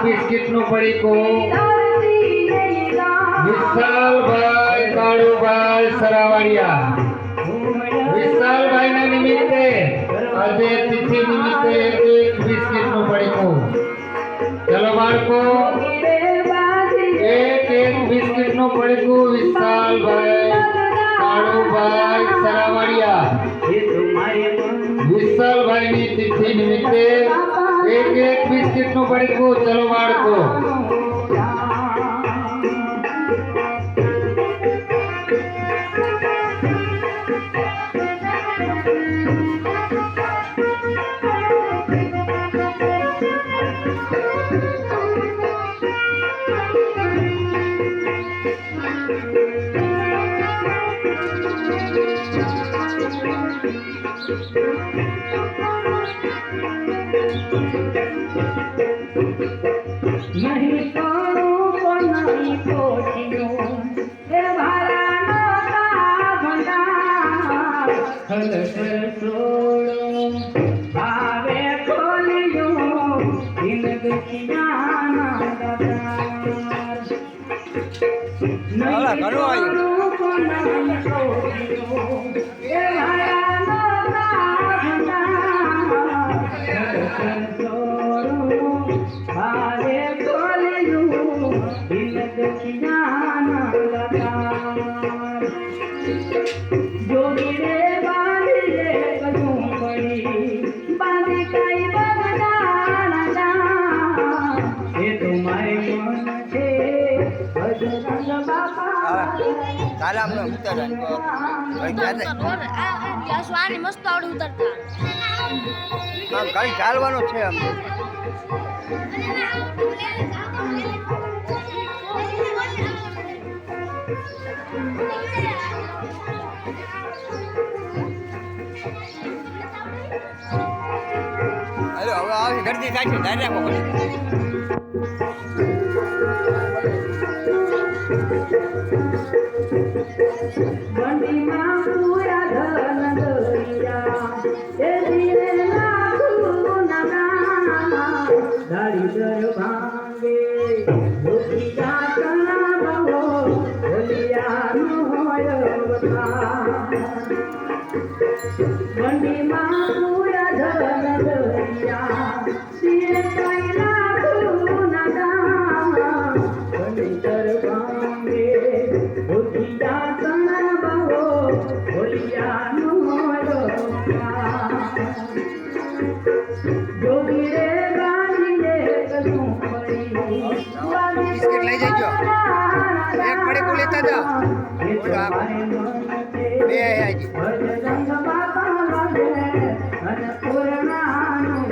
Biscuit નું પડીકું વિશાલભાઈ કાળુભાઈ સરાવાડિયા વિશાલભાઈ ના નિમિત્તે આજે તિથિ નિમિત્તે એક બિસ્કિટ નું પડીકું. ચલો બાળકો એક બિસ્કિટ નું પડીકું વિશાલભાઈ કાળુભાઈ સરાવાડિયા વિશાલભાઈ ની તિથિ નિમિત્તે એક બિસ્કિટ નું પડીકું. ચલો બાળકો नहीं करो को नहीं कोठियो हे भारानो ता भंडार हल कर छोड़ो भावे खोलियो दिन दुखियाना दातार नहीं करो को नहीं कोठियो हे भारानो ता भंडार हल कर छोड़ो भावे जोड़े बांधे कजू पड़ी बांधे कई बगदाना ये तुम्हारे मन से भजरंग बाबा કાલે આપણે ઉતરવાનું હવે ક્યાં સ્વાની મસ્ત આવડે ઉતરતા આમ કાલે ચાલવાનું છે આમ હવે આવી ગરદી થાય છે ધ્યાન રાખો बंडी मां पूरा धन दरिया ए दिए लाखू नगा दाड़ी दर भांगे दुखी जातना बहो बोलिया नो होय बता बंडी मां पूरा धन दरिया दिए कई लाखू नगा बंडी दर भांगे दुखी जातना बहो बोलिया नो होय जोगी रे गानी रे कजू पड़ी બિસ્કિટ લઈ જજો એક પડીકું લેતા જાઓ બોલો આપ બે આજી ભજરંગ બાપા લાગે અને પૂર્ણાનું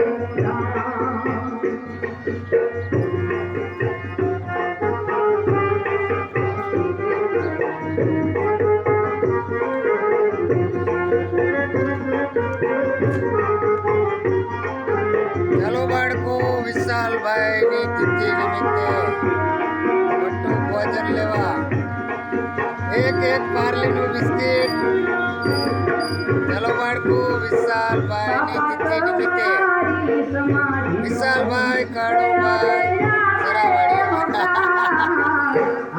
ચાલો બાળકો વિશાલભાઈ ની તિથિ નિમિત્તે મોટું ભોજન લેવા એક પાર્લેનું બિસ્કિટ. ચાલો બાળકો વિશાલભાઈ ની તિથિ નિમિત્તે વિશાલભાઈ કાળુભાઈ સરાવાડિયા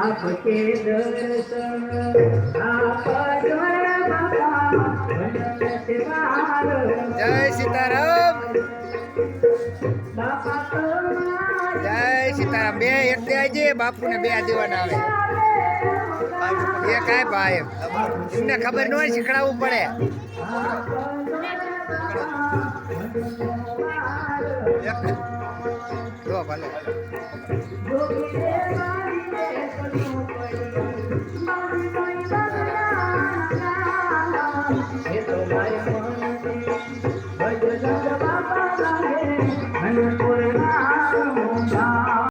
આપકે દર્શન આપજો રે બાપા વનરાજ વાર જય સીતારામ બાપા તમારી જય સીતારામ. બે એટલે આજે બાપુને બે દેવાના આવે. એ કાંઈ ભાઈ એમને ખબર ન હોય, શીખડાવવું પડે. જો ભલે જોગી રે મારી રે કશું પડી મારી કોઈ બદલા